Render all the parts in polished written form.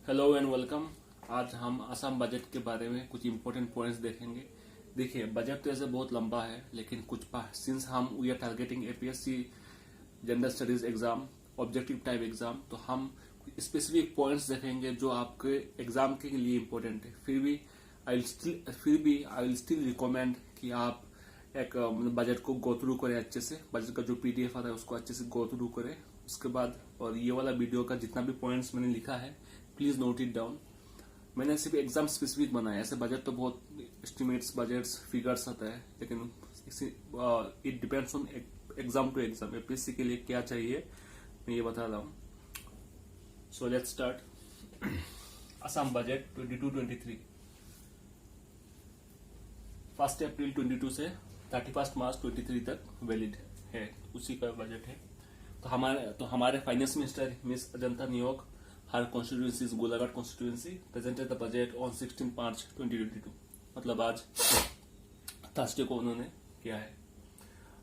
Hello and welcome. आज हम Assam budget के बारे में कुछ इंपॉर्टेंट पॉइंट्स देखेंगे। देखिए, बजट तो ऐसे बहुत लंबा है, लेकिन कुछ सिंस हम we are targeting APSC general studies exam, objective type exam, तो हम स्पेसिफिक पॉइंट्स देखेंगे जो आपके एग्जाम के लिए इंपॉर्टेंट है। फिर भी आई विल स्टिल रिकमेंड कि आप एक बजट को गो थ्रू करें अच्छे से। बजट का जो पीडीएफ आता है उसको अच्छे से गो थ्रू करें उसके बाद। और ये वाला वीडियो का जितना भी पॉइंट्स मैंने लिखा है, प्लीज नोट इट डाउन। मैंने सिर्फ एग्जाम स्पेसिफिक बनाया, ऐसे बजट तो बहुत एस्टिमेट्स, बजट्स, फिगर्स आता है, लेकिन it depends on exam to exam. APSC के लिए क्या चाहिए मैं ये बता रहा हूँ। So let's start. Assam budget 22-23 1 अप्रैल 22 से 31 मार्च 23 तक वैलिड है, उसी का बजट है। तो हमारे finance minister miss Ajanta Neog, her constituency Golaghat constituency presented the budget on 16 March 2022, मतलब आज थर्सडे को उन्होंने किया है।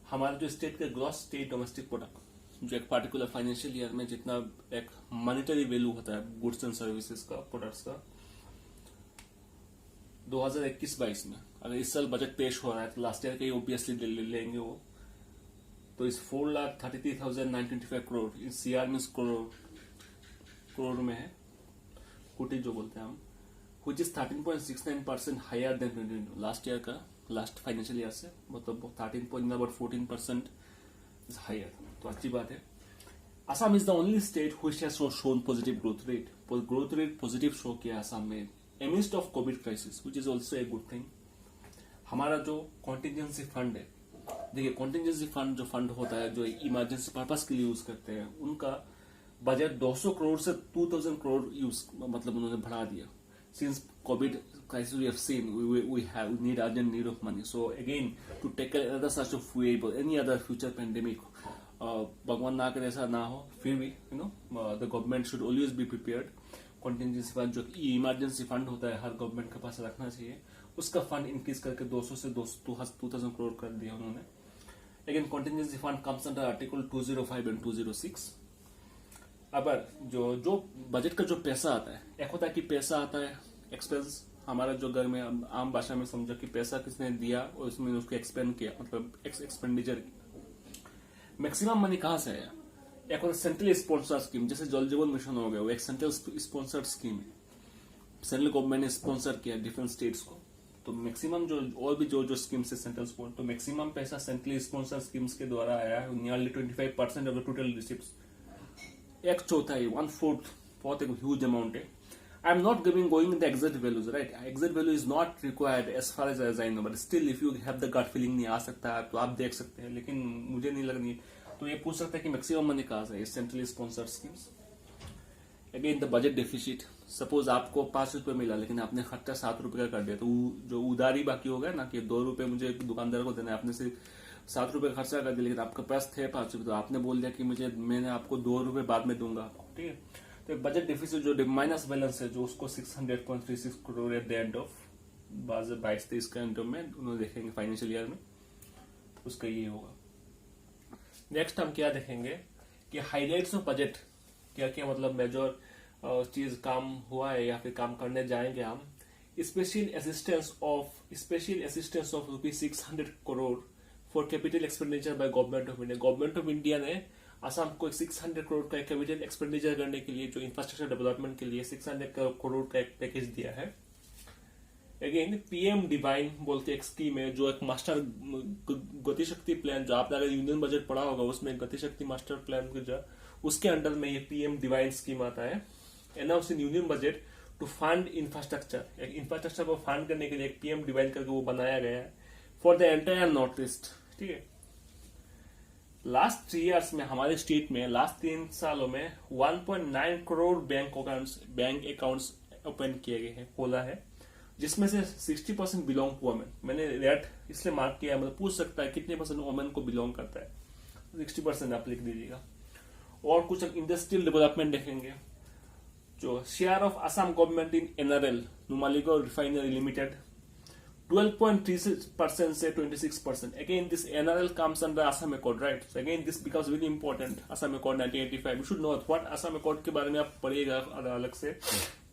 हमारा जो स्टेट का ग्रॉस स्टेट डोमेस्टिक प्रोडक्ट, जो एक पार्टिकुलर फाइनेंशियल ईयर में जितना एक मॉनेटरी वैल्यू होता है गुड्स एंड सर्विसेज का, प्रोडक्ट्स का, 2021-22 में अगर इस साल बजट पेश हो रहा है तो लास्ट ईयर का ही ऑब्वियसली लेंगे वो, तो इस 4,33,925 करोड़, इस सीआर में करोड़ में है, कोटी जो बोलते हैं हम, which is 13.69% higher than 2022 last year का, लास्ट फाइनेंशियल ईयर से, मतलब 14% इज हायर, तो अच्छी बात है। Assam is the only state which has shown positive growth rate positive show किया असम में amidst of covid crisis, which is also a good thing। हमारा जो कॉन्टिजेंसी फंड है, देखिए कॉन्टिजेंसी फंड जो फंड होता है जो इमरजेंसी पर्पस के लिए यूज करते हैं, उनका बजट 200 करोड़ से 2000 करोड़ यूज, मतलब उन्होंने बढ़ा दिया। Since covid crisis we have seen we need urgent need of money, so again to tackle other such of able any other future pandemic, भगवान ना करे ऐसा ना हो, फिर भी the government should always be prepared. Contingency fund जो emergency fund होता है हर गवर्नमेंट के पास रखना चाहिए, उसका फंड इंक्रीज करके 200 से 2000 करोड़ कर दिया उन्होंने। Again contingency fund comes under article 205 and 206। अब जो बजट का जो पैसा आता है, एक होता है कि पैसा आता है एक्सपेंस, हमारा जो घर में आम भाषा में समझो कि पैसा किसने दिया और उसमें उसको एक्सपेंड किया, मतलब एक्सपेंडिचर। मैक्सिमम मनी कहां से आया? एक होता है सेंट्रल स्पॉन्सर स्कीम, जैसे जल जीवन मिशन हो गया, वो एक सेंट्रल स्पॉन्सर्ड स्कीम है, सेंट्रल गवर्नमेंट ने स्पॉन्सर किया डिफरेंट स्टेट्स को। तो मैक्सिमम जो और भी जो स्कीम्स है सेंट्रल स्पॉन्सर, तो मैक्सिमम पैसा सेंट्रल स्पॉन्सर स्कीम्स के द्वारा आया है, nearly 25% of the total receipts, एक चौथाई, 1/4, बहुत एक ह्यूज अमाउंट है। I am not going the exact values, right? Exact value is not required as far as I know, but still if you have the gut feeling नहीं आ सकता है तो आप देख सकते हैं, लेकिन मुझे नहीं लगनी। तो ये पूछ सकते हैं कि मैक्सिमम मनी कहां से है, centrally sponsored schemes. Again the budget deficit, suppose आपको 5 रुपए मिला लेकिन आपने खर्चा 7 रुपए का कर दिया, तो जो उधारी बाकी होगा ना कि 2 रुपए मुझे दुकानदार को देना है, आपने सिर्फ 7 रुपए खर्चा कर दिया, लेकिन आपके पास थे 5 रुपए, तो आपने बोल दिया कि मैंने आपको 2 रुपए बाद में दूंगा, ठीक है। तो बजट डेफिसिट जो माइनस बैलेंस है, जो उसको 600.36 crore at the end of 22-23 के एंड में उन्होंने देखेंगे फाइनेंशियल ईयर में, उसका ये होगा। नेक्स्ट हम क्या देखेंगे कि हाईलाइट्स ऑफ बजट, क्या क्या मतलब मेजर चीज काम हुआ है या फिर काम करने जाएंगे हम। Special assistance of ₹600 crore for capital expenditure by government of India. Government of India ने असम को 600 करोड़ का कैपिटल एक्सपेंडिचर करने के लिए, जो इंफ्रास्ट्रक्चर डेवलपमेंट के लिए 600 करोड़ का एक पैकेज दिया है। अगेन पीएम डिवाइन बोल के एक स्कीम है, जो एक मास्टर गतिशक्ति प्लान, जो आपने अगर यूनियन बजट पढ़ा होगा उसमें गतिशक्ति मास्टर प्लान, उसके अंडर में ये पीएम डिवाइन स्कीम आता है। Announce in union budget to fund infrastructure, एक इंफ्रास्ट्रक्चर को फंड करने के लिए एक पीएम डिवाइन करके वो बनाया गया है for the entire north east, ठीक है। लास्ट 3 इयर्स में हमारे स्टेट में, लास्ट 3 सालों में 1.9 करोड़ बैंक अकाउंट्स ओपन किए गए हैं, खोला है, जिसमें से 60% बिलोंग टू वुमेन। मैंने रेट इसलिए मार्क किया है, मतलब पूछ सकता है कितने % वुमेन को बिलोंग करता है, 60% आप लिख दीजिएगा। और कुछ इंडस्ट्रियल डेवलपमेंट देखेंगे, जो share of Assam government in NRL Numaligarh refinery limited 12.36% से 26%. Again, this NRL comes under Assam Accord, right? So again, this becomes very important. Assam Accord 1985. You should know what Assam Accord के बारे में आप पढ़िएगा अलग से,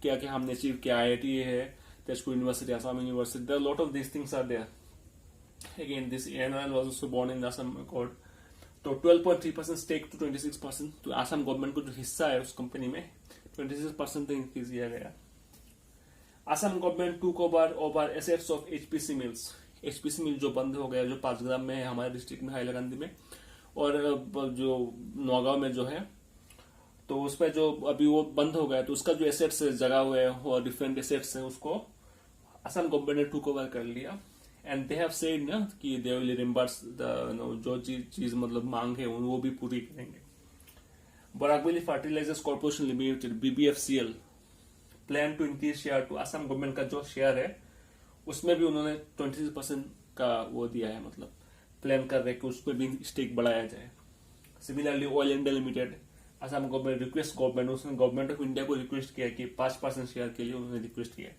क्या क्या हमने अचीव किया, IIT है, Tezpur university, Assam university, there lot of this things are there. Again this ANRL was also born in Assam accord. तो 12.3% स्टेक टू 26%. तो असम गवर्नमेंट को जो हिस्सा है उस कंपनी में 26% इंक्रीज किया गया. Assam government took over assets of HPC mills. HPC मिल जो बंद हो गया, जो 5 ग्राम में है हमारे डिस्ट्रिक्ट में, हाइलाकांदी में, और जो नौगांव में जो है, तो उसमें जो अभी वो बंद हो गया, तो उसका जो एसेट्स जगह हुए हैं और डिफरेंट एसेट्स हैं, उसको असम गवर्नमेंट ने टूक ओवर कर लिया. एंड दे हैव सेड ना कि दे विल रिम्बर्स द जो चीज मतलब मांग है वो भी पूरी करेंगे. Barak Valley fertilisers corporation limited BBFCL plan to increase share to. Assam government का जो शेयर है उसमें भी उन्होंने 26% का वो दिया है, मतलब प्लान कर रहे कि उसमें भी स्टेक बढ़ाया जाए. Similarly oil India limited, Assam government request government, उसने गवर्नमेंट ऑफ इंडिया को रिक्वेस्ट किया कि 5% शेयर के लिए उन्होंने रिक्वेस्ट किया.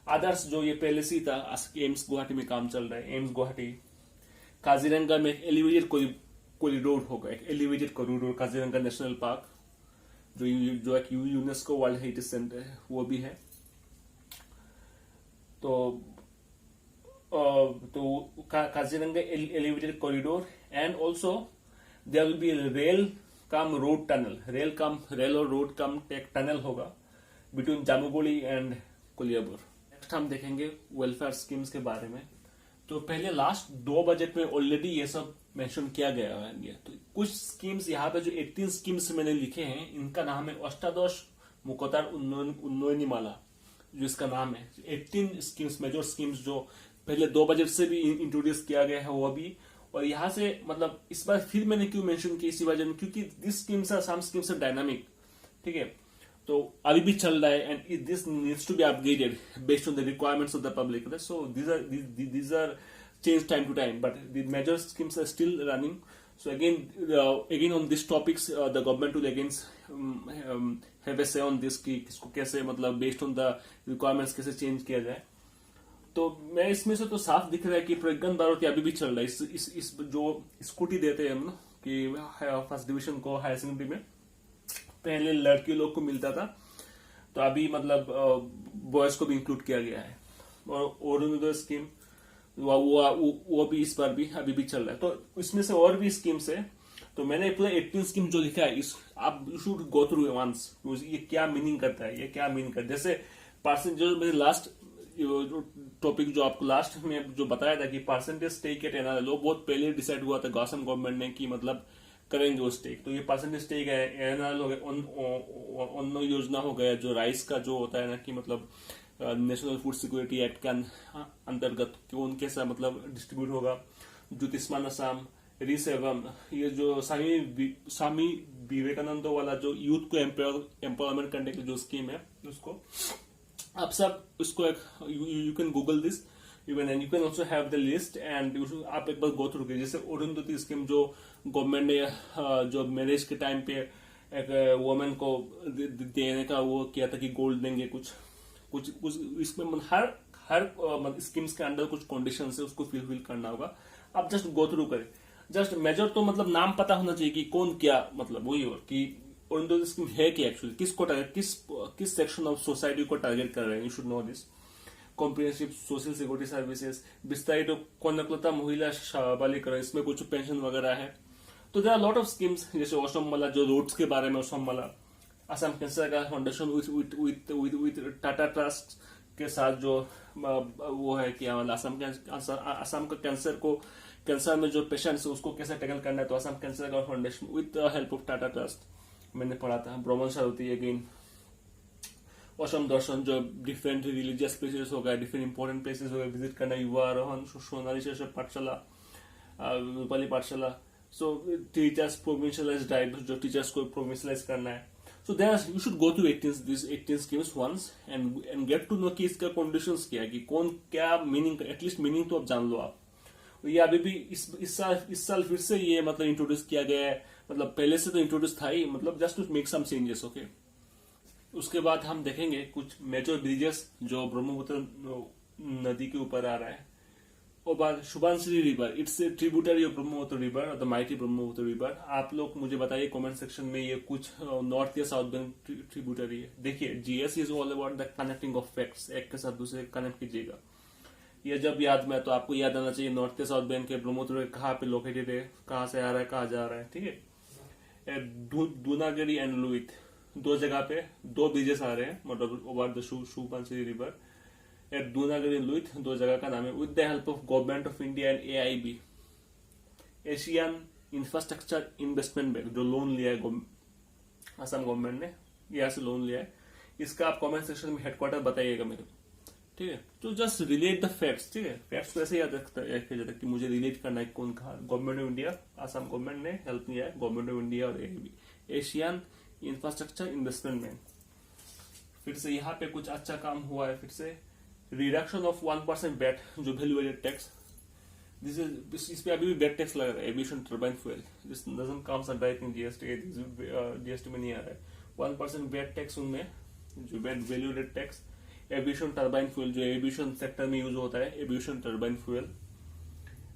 अदर्स जो ये पहले से ही था, एम्स गुवाहाटी में काम चल रहा है. एम्स गुवाहाटी, काजीरंगा में एक एलिवेटेड कॉरिडोर होगा, एक elevated corridor Kaziranga national park, जो एक यूनेस्को वर्ल्ड हेरिटेज सेंटर है, वो भी है. तो Kaziranga elevated corridor, and also there will be rail cum road tunnel, rail और रोड कम एक टनल होगा between Jamuguli and Kaliabor. Next हम देखेंगे वेलफेयर स्कीम्स के बारे में. तो पहले लास्ट 2 बजट में ऑलरेडी ये सब मेंशन किया गया है. तो कुछ स्कीम्स यहाँ पे जो 18 स्कीम्स मैंने लिखे हैं, इनका नाम है अष्टादश मुकोतार उन्नयनी माला, जो इसका नाम है. 18 स्कीम्स, मेजर स्कीम्स जो पहले 2 बजट से भी इंट्रोड्यूस किया गया है वो भी. और यहाँ से मतलब इस बार फिर मैंने क्यों मेंशन की इसी वजह में, क्योंकि this schemes are some schemes are dynamic. ठीक है, तो अभी भी चल रहा है, and this needs to be upgraded based on the requirements of the public. So these are changed time to time, but the major schemes are still running. So again on these topics, the government will again have a say on this कि किसको कैसे मतलब based on the requirements कैसे change किया जाए. तो मैं इसमें से तो साफ दिख रहा है कि प्रज्ञान बारोती अभी भी चल रहा है. इस जो स्कूटी देते हैं हम ना कि फर्स्ट डिवीजन को हायर सेकेंडरी में, पहले लड़की लोग को मिलता था, तो अभी मतलब बॉयज को भी इंक्लूड किया गया है. और अरुणोदय स्कीम वो भी इस बार भी अभी भी चल रहा है. तो इसमें से और भी स्कीम्स है. तो मैंने पूरा 18 स्कीम जो लिखा है, आप you should go through once, ये क्या मीनिंग करता है, ये क्या मीनिंग करता है. जैसे परसेंट जो मेरे लास्ट टॉपिक जो आपको लास्ट में जो बताया था कि परसेंटेज स्टेक एट एनआरएल, वो बहुत पहले डिसाइड हुआ था असम गवर्नमेंट ने कि मतलब करेंगे वो स्टेक. तो ये परसेंटेज स्टेक है, एनआरएल हो गया, अन्न योजना हो गया, जो राइस का जो होता है ना कि मतलब नेशनल फूड सिक्योरिटी एक्ट के अंतर्गत उनके साथ मतलब डिस्ट्रीब्यूट होगा. ज्योतिष्मान असम, रिसेवम, ये जो स्वामी विवेकानंद वाला जो यूथ को एम्पावरमेंट करने की जो स्कीम है, उसको आप सब उसको you can Google this even, and you can also have the list, and आप एक बार गो थ्रू कीजिए. जैसे अरुंधति स्कीम जो गवर्नमेंट ने जो मैरिज के टाइम पे एक वुमेन को देने का वो किया था कि गोल्ड देंगे, कुछ इसमें हर स्कीम्स के अंडर कुछ कंडीशंस है, उसको फिल करना होगा. आप जस्ट गो थ्रू करें. जस्ट मेजर तो मतलब नाम पता होना चाहिए कि कौन क्या मतलब वही, और कि अरुंधति स्कीम है कि एक्चुअली किसको टारगेट, किस सेक्शन ऑफ सोसाइटी को टारगेट कर रहे हैं. You should know this. Comprehensive social security services, विस्तारित कन्याकुलता महिला बालिका, इसमें कुछ पेंशन वगैरह है. तो there are lot of schemes. जैसे असम वाला जो रोड्स के बारे में, असम वाला असम कैंसर का फाउंडेशन विथ टाटा ट्रस्ट के साथ जो वो है कि असम का कैंसर में जो पेशेंट्स है उसको कैसे टैकल करना है, तो असम कैंसर का foundation with help of Tata trust मैंने पढ़ा था. ब्राह्मण सारथी अगेन, असम दर्शन जो डिफरेंट रिलीजियस प्लेसेस हो गए, डिफरेंट इंपॉर्टेंट प्लेसेस हो गए विजिट करना, युवा आरोहण, सोनाली शिक्षा पाठशाला, रूपाली पाठशाला. सो टीचर्स प्रोविंशियलाइज ड्राइव, जो टीचर्स को प्रोविंशियलाइज करना है. So you should go through these 18 schemes once and get to know कि इसका conditions क्या है, कि कौन क्या मीनिंग, एटलीस्ट मीनिंग तो आप जान लो आप. ये अभी भी इस साल फिर से ये मतलब इंट्रोड्यूस किया गया है, मतलब पहले से तो इंट्रोड्यूस था ही, मतलब just to make some changes. Okay, उसके बाद हम देखेंगे कुछ मेजर ब्रिजेस जो ब्रह्मपुत्र नदी के ऊपर आ रहा है. और बाद Subansiri river, it's a tributary of Brahmaputra river और द माइटी ब्रह्मपुत्र रिवर। आप लोग मुझे बताइए कमेंट सेक्शन में ये कुछ नॉर्थ या साउथ बैंक ट्रिब्यूटरी है। देखिए GS is all about the connecting of facts, एक के साथ दूसरे कनेक्ट कीजिएगा। ये जब याद में तो आपको याद आना चाहिए नॉर्थ या साउथ बैंक के ब्रह्मपुत्र कहाँ पे लोकेटेड है, कहाँ से आ रहा है, कहाँ जा रहा है। ठीक है, दूनागिरी एंड लुइथ, दो जगह पे दो ब्रिजेस आ रहे हैं, मतलब ओवर द शुभांश्री रिवर। दूनागिरी लुइथ दो जगह का नाम है। With the help of government of India and AIB, Asian infrastructure investment bank, जो लोन लिया है असम गवर्नमेंट ने, यहाँ से लोन लिया है। इसका आप कमेंट सेक्शन में हेडक्वार्टर बताइएगा मेरे को। ठीक है, तो जस्ट रिलेट द फैक्ट्स। ठीक है, फैक्ट्स को ऐसे याद रखा जाता है कि मुझे रिलेट करना है कौन कहा। Government of India, Assam government ने हेल्प किया है, गवर्नमेंट ऑफ इंडिया और AIB, Asian infrastructure investment bank. फिर से यहाँ पे कुछ अच्छा काम हुआ है। फिर से रिडक्शन ऑफ 1% वैट, जो value added tax, this is, इस पे अभी भी वैट टैक्स लग रहा है, aviation turbine fuel, this doesn't comes under I think GST में नहीं आ रहा है। 1% वैट टैक्स उनमें, जो value added tax, aviation turbine fuel, जो एविएशन सेक्टर में यूज होता है, aviation turbine fuel.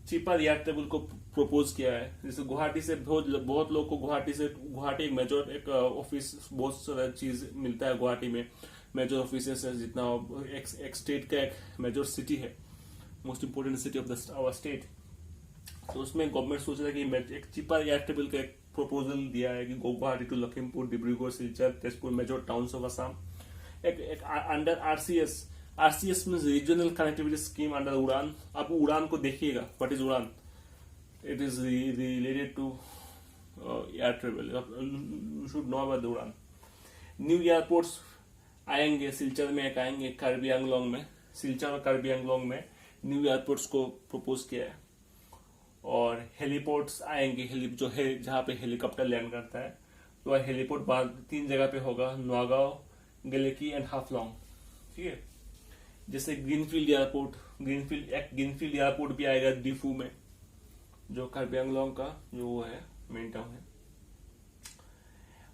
Cheaper air travel को प्रपोज किया है। जैसे गुवाहाटी से बहुत लोग को गुवाहाटी एक मेजर एक ऑफिस, बहुत सारा चीज मिलता है गुवाहाटी में, मेजर ऑफिसेस है जितना, एक स्टेट का एक मेजर सिटी है, most important city of our state. तो उसमें गवर्नमेंट सोच रहा है कि एक चीपर एयर ट्रेवल का एक प्रपोजल दिया है कि Guwahati to Lakhimpur, Dibrugarh, Silchar, Tezpur, major towns of Assam, एक अंडर आरसीएस में regional connectivity scheme under Udan. आप उड़ान को देखिएगा, what is Udan, it is related to air travel, you should know about Udan. New airports आएंगे, सिलचर में एक आएंगे, कार्बी आंगलोंग में, सिलचर और कार्बी आंगलोंग में न्यू एयरपोर्ट्स को प्रपोज किया है। और हेलीपोर्ट्स आएंगे, जो है जहाँ पे हेलीकॉप्टर लैंड करता है, तो हेलीपोर्ट बाद 3 जगह पे होगा, नौगांव, गलेकी एंड हाफलॉन्ग। ठीक है, जैसे ग्रीनफील्ड ग्रीनफील्ड एयरपोर्ट भी आएगा डिफू में, जो कार्बी आंगलोंग का जो वो है मेन टाउन है।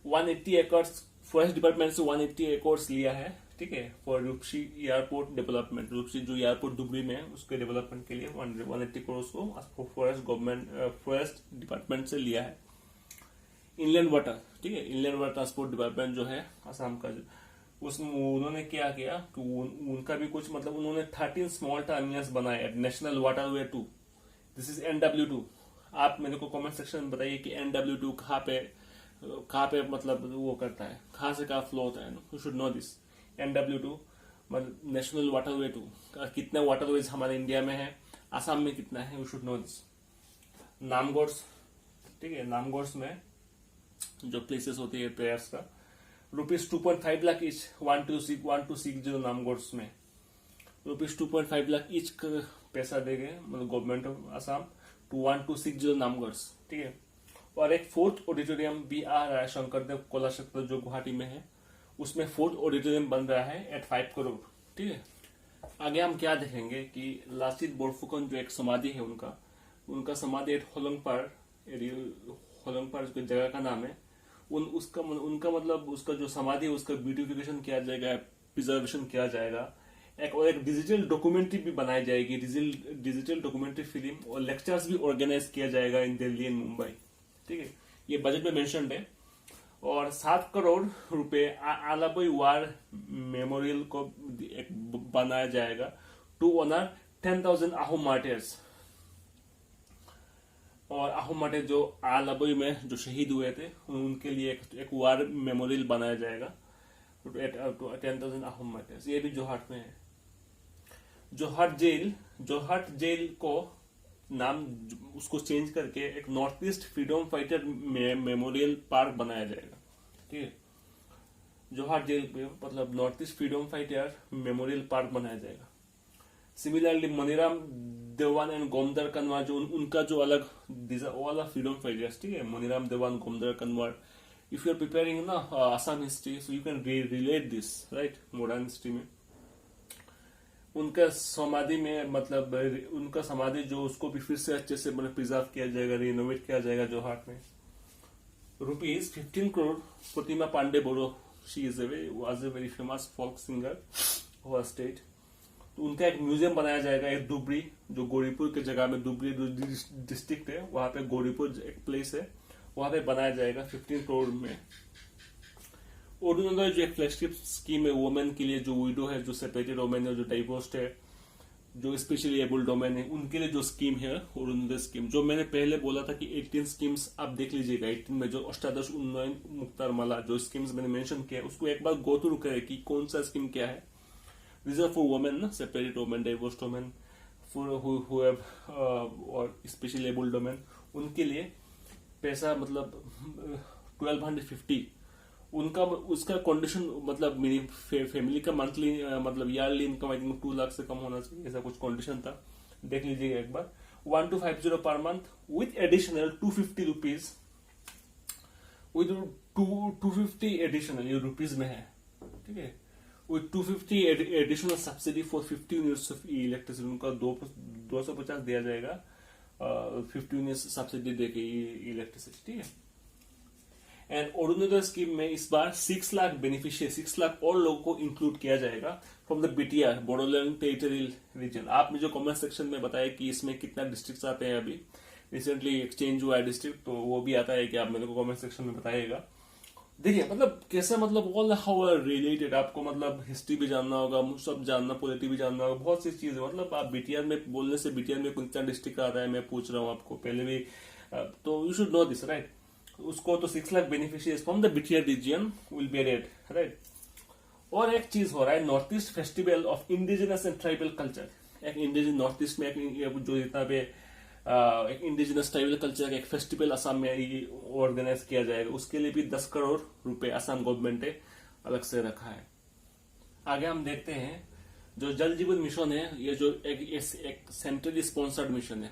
180 एकर्स फॉरेस्ट डिपार्टमेंट से 180 एकर्स लिया है। ठीक है, फॉर रूपसी एयरपोर्ट डेवलपमेंट, रूपसी जो एयरपोर्ट दुबरी में है उसके डेवलपमेंट के लिए 180 करोड़ को फॉरेस्ट डिपार्टमेंट से लिया है। इनलैंड वाटर, ठीक है, इनलैंड वाटर ट्रांसपोर्ट डिपार्टमेंट जो है असम का, उसमें उन्होंने क्या किया कि उनका भी कुछ, मतलब उन्होंने 13 स्मॉल टर्मिनल्स बनाए at national waterway 2, this is NW2। आप मेरे को कमेंट सेक्शन में बताइए कि NW2 कहाँ पे मतलब वो करता है, कहाँ से कहाँ फ्लो होता है। You should know this. NW2 मतलब नेशनल वाटरवे 2, कितने वाटरवेज हमारे इंडिया में है, आसाम में कितना है, यू शुड नो दिस। नामगोड्स, ठीक है, नामगोड्स में जो प्लेसेस होती है प्रेयर्स का, ₹2.5 लाख ईच, 1260 नामगोड्स में ₹2.5 लाख ईच पैसा देंगे, मतलब गवर्नमेंट ऑफ आसाम टू 1260 नामगोड्स। ठीक है, और एक 4th ऑडिटोरियम भी आ रहा है, शंकरदेव कलाक्षेत्र जो गुवाहाटी में है, उसमें 4th ऑडिटोरियम बन रहा है एट 5 करोड़। ठीक है, आगे हम क्या देखेंगे कि लासित बोरफुकन जो एक समाधि है उनका समाधि एट होलंगपार जगह का नाम है, उनका मतलब उसका जो समाधि है उसका ब्यूटिफिकेशन किया जाएगा, प्रिजर्वेशन किया जाएगा। एक डिजिटल डॉक्यूमेंट्री भी बनाई जाएगी, डिजिटल डॉक्यूमेंट्री फिल्म, और लेक्चर्स भी ऑर्गेनाइज किया जाएगा इन दिल्ली एंड मुंबई। ठीक है, ये बजट में मेंशन्ड है। और 7 करोड़ रुपए आलाबई वार मेमोरियल को एक बनाया जाएगा टू ऑनर 10,000 आहम मार्टियर्स। और आहम मार्टियर जो आलाबई में जो शहीद हुए थे उनके लिए एक वार मेमोरियल बनाया जाएगा 10,000 आहम मार्टियर्स। ये भी जोहाट में है। जोहाट जेल को नाम उसको चेंज करके एक north east freedom fighter memorial park बनाया जाएगा। ठीक है, जोहाट जेल पे मतलब north east freedom fighter memorial park बनाया जाएगा। सिमिलरली मनीराम देवान एंड गोमदर कनवार, जो उनका जो अलग, this are all freedom fighters. ठीक है, Maniram Dewan, Gomdhar Konwar. If you are preparing ना Assam history, so you can relate this, right, modern history में। उनका समाधि में मतलब उनका समाधि जो उसको भी फिर से अच्छे से मतलब प्रिजर्व किया जाएगा, रिनोवेट किया जाएगा जोहाट में। ₹15 crore Pratima Pandey Boro, she is was a very famous folk singer of our state. तो उनका एक म्यूजियम बनाया जाएगा, एक दुबरी, जो गौरीपुर की जगह में, दुबरी जो डिस्ट्रिक्ट है वहां पे गौरीपुर एक प्लेस है, वहां पे बनाया जाएगा 15 करोड़ में। अरुणोदय जो एक फ्लैगशिप स्कीम है वुमेन के लिए, जो विडो है, जो सेपरेटेड वुमेन है, जो डाइवोर्स्ड है, जो स्पेशली एबल्ड वुमेन है, उनके लिए जो स्कीम है अरुणोदय स्कीम, जो मैंने पहले बोला था कि 18 स्कीम्स आप देख लीजिएगा, 18 में जो अष्टादश उन्नयन मुक्तारमाला जो स्कीम्स मैंने मेंशन किया उसको एक बार गो थ्रू करें कि कौन सा स्कीम क्या है। रिजर्व फॉर वुमेन ना, separated women, divorced women, for who have और स्पेशली एबल्ड वुमेन, उनके लिए पैसा मतलब 1250, उनका उसका कंडीशन मतलब मेरी फैमिली का मंथली मतलब yearly income I think 2 lakh से कम होना चाहिए, ऐसा कुछ कंडीशन था, देख लीजिएगा एक बार। 1250 per month with additional 250 rupees, with 250 additional, ये रुपीज में है, ठीक है, with 250 additional subsidy for 15 units of electricity, उनका 250 दिया जाएगा 15 यूनिट्स सब्सिडी देके इलेक्ट्रिसिटी, ठीक है। एंड अरुणोदय स्कीम में इस बार 6 लाख बेनिफिशियरी, 6 लाख और लोगों को इंक्लूड किया जाएगा from the BTR, Bodoland territorial reason. आपने जो कमेंट सेक्शन में बताया कि इसमें कितना डिस्ट्रिक्ट आते हैं, अभी रिसेंटली एक्सचेंज हुआ है डिस्ट्रिक्ट, तो वो भी आता है कि आप मेरे को कमेंट सेक्शन में बताइएगा। देखिए मतलब कैसे, मतलब ऑल हाउ रिलेटेड, आपको मतलब हिस्ट्री भी जानना होगा, सब जानना, पॉलिटी भी जानना होगा, बहुत सी चीजें, मतलब आप बीटीआर में बोलने से बीटीआर में कितना डिस्ट्रिक्ट आता है मैं पूछ रहा हूँ आपको पहले भी, तो you should know this, right. उसको तो 6 lakh beneficiaries from the BTR region will be added, right. और एक चीज हो रहा है, north east festival of indigenous and tribal culture, एक इंडिजिनस नॉर्थ ईस्ट में एक जो जितना भी एक इंडिजिनस ट्राइबल कल्चर का एक फेस्टिवल असम में ऑर्गेनाइज किया जाएगा, उसके लिए भी 10 करोड़ रुपए असम गवर्नमेंट ने अलग से रखा है। आगे हम देखते हैं जो जल जीवन मिशन है, ये जो एक सेंट्रली स्पॉन्सर्ड मिशन है,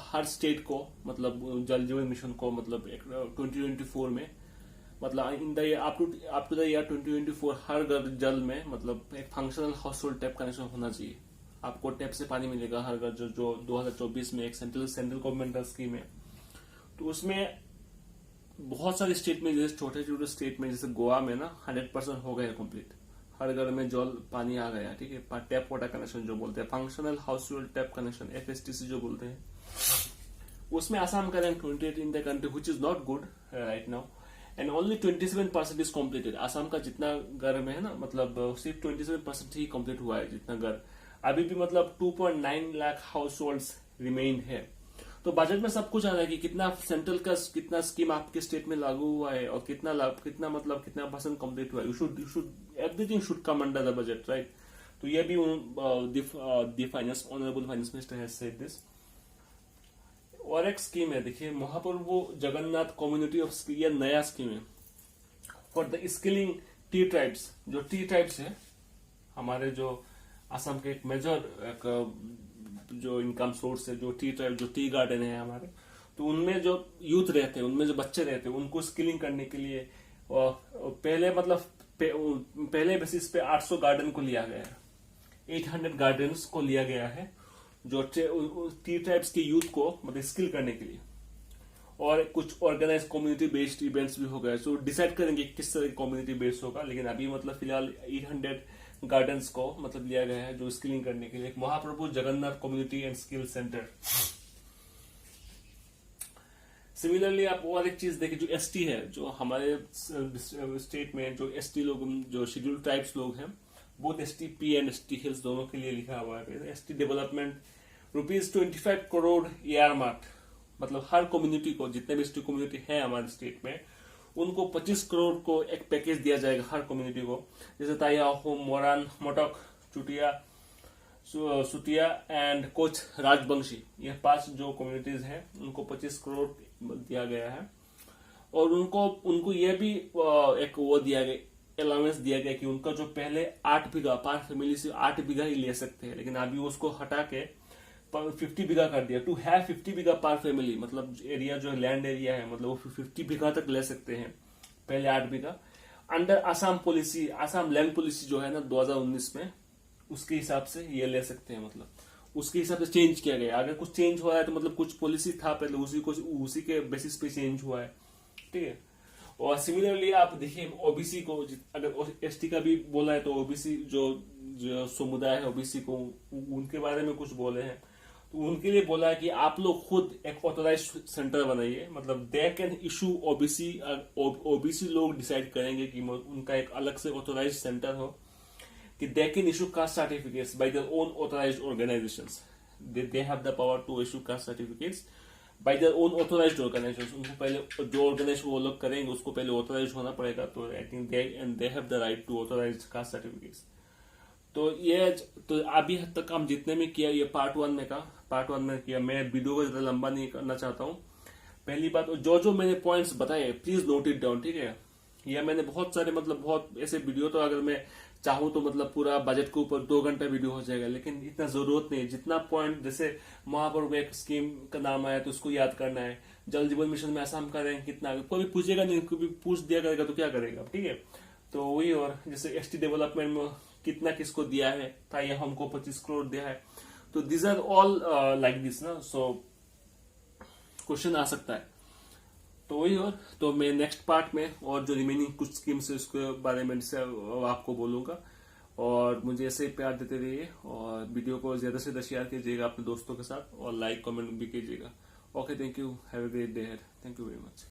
हर स्टेट को मतलब जल जीवन मिशन को मतलब 2024 में मतलब in the up to the year 2024 हर घर जल में मतलब एक functional household tap connection होना चाहिए, आपको टैप से पानी मिलेगा हर घर, जो 2024 में एक सेंट्रल गवर्नमेंट का स्कीम है। तो उसमें बहुत सारे स्टेट में, जैसे छोटे छोटे स्टेट में जैसे गोवा में ना 100% हो गया कंप्लीट, हर घर में जल पानी आ गया, ठीक है, टैप वाटर कनेक्शन जो बोलते हैं, functional household tap connection FHTC जो बोलते हैं, उसमें आसाम का rank 28 in the country which is not good right now, and only 27% is completed. Assam का जितना घर में है ना, मतलब सिर्फ 27% ही कम्प्लीट हुआ है जितना घर, अभी भी मतलब 2.9 लाख हाउस होल्ड रिमेन है। तो बजट में सब कुछ आ रहा है कि कितना सेंट्रल का कितना स्कीम आपके स्टेट में लागू हुआ है और कितना लाभ, कितना मतलब कितना परसेंट कंप्लीट हुआ है, you should everything should come under the budget, right. तो ये भी the finance honourable finance minister has said this. और एक स्कीम है, देखिए महाप्रभु जगन्नाथ कम्युनिटी ऑफ स्किल, ये नया स्कीम है for the skilling tea tribes. जो टी ट्राइब्स है हमारे, जो असम के एक मेजर जो इनकम सोर्स है, जो टी ट्राइब, जो टी गार्डन है हमारे, तो उनमें जो यूथ रहते हैं, उनमें जो बच्चे रहते हैं, उनको स्किलिंग करने के लिए पहले मतलब पहले बेसिस पे 800 गार्डन को लिया गया है, 800 गार्डन्स को लिया गया है जो टी ट्राइब्स के यूथ को मतलब स्किल करने के लिए। और कुछ ऑर्गेनाइज कम्युनिटी बेस्ड इवेंट्स भी हो गए, सो डिसाइड करेंगे किस तरह कम्युनिटी बेस्ड होगा, लेकिन अभी मतलब फिलहाल 800 गार्डन्स को मतलब लिया गया है जो स्किलिंग करने के लिए, Mahaprabhu Jagannath community and skill centre. Similarly आप और एक चीज देखिए, जो एसटी है, जो हमारे स्टेट में जो एसटी लोग, जो शेड्यूल्ड ट्राइब्स लोग हैं, both STP and ST hills दोनों के लिए लिखा हुआ है एसटी डेवलपमेंट ₹25 करोड़ ER-मार्क, मतलब हर कम्युनिटी को, जितने भी एसटी कम्युनिटी है हमारे स्टेट में, उनको 25 करोड़ को एक पैकेज दिया जाएगा हर कम्युनिटी को। जैसे ताया, होम, मोरान, मोटक, चुटिया, सुतिया एंड कोच राजवंशी, ये 5 जो कम्युनिटीज हैं उनको 25 करोड़ दिया गया है। और उनको ये भी एक वो दिया गया, अलाउंस दिया गया कि उनका जो पहले 8 बीघा पर फैमिली से 8 बीघा ही ले सकते हैं, लेकिन अभी उसको हटा के 50 बीघा कर दिया, टू हैव 50 बीघा पर फैमिली, मतलब एरिया जो लैंड एरिया है मतलब वो 50 बीघा तक ले सकते हैं, पहले 8 bigha. Under Assam policy, Assam land policy जो है ना 2019 में, उसके हिसाब से ये ले सकते हैं, मतलब उसके हिसाब से चेंज किया गया। अगर कुछ चेंज हुआ है तो मतलब कुछ पॉलिसी था पहले, उसी के बेसिस पे चेंज हुआ है, ठीक है। और सिमिलरली आप देखिए ओबीसी को, अगर एसटी का भी बोला है तो ओबीसी जो जो समुदाय है ओबीसी को, उनके बारे में कुछ बोले हैं तो उनके लिए बोला है कि आप लोग खुद एक ऑथराइज सेंटर बनाइए, मतलब दे कैन इशू ओबीसी, ओबीसी लोग डिसाइड करेंगे कि उनका एक अलग से ऑथराइज सेंटर हो कि they can issue caste certificates by their own authorised organisations, they have the power to issue caste certificates by their own authorised organisations. उनको पहले जो ऑर्गेनाइजेशन वो लोग करेंगे उसको पहले ऑथराइज होना पड़ेगा, तो I think they have the right to authorise caste certificates. तो ये तो अभी हद तक हम जितने में किया, ये पार्ट वन में किया। मैं वीडियो को ज्यादा लंबा नहीं करना चाहता हूँ। पहली बात, जो जो मैंने पॉइंट्स बताए प्लीज नोट इट डाउन, ठीक है। या मैंने बहुत सारे मतलब बहुत ऐसे वीडियो, तो अगर मैं चाहूँ तो मतलब पूरा बजट के ऊपर 2 घंटा वीडियो हो जाएगा, लेकिन इतना जरूरत नहीं है। जितना पॉइंट, जैसे वहां पर एक स्कीम का नाम आया तो उसको याद करना है, जल जीवन मिशन में ऐसा हम कर रहे हैं कितना, कोई भी पूछेगा नहीं, कोई भी पूछ दिया करेगा तो क्या करेगा, ठीक है। तो वही, और जैसे एसटी डेवलपमेंट में कितना किसको दिया है था, या हमको 25 करोड़ दिया है, तो this are all like this ना, सो क्वेश्चन आ सकता है। तो वही, और तो मैं नेक्स्ट पार्ट में और जो रिमेनिंग कुछ स्कीम्स है उसके बारे में से आपको बोलूंगा। और मुझे ऐसे ही प्यार देते रहिए और वीडियो को ज्यादा से ज्यादा शेयर कीजिएगा अपने दोस्तों के साथ, और लाइक कमेंट भी कीजिएगा। Okay, thank you, have a great day, thank you very much.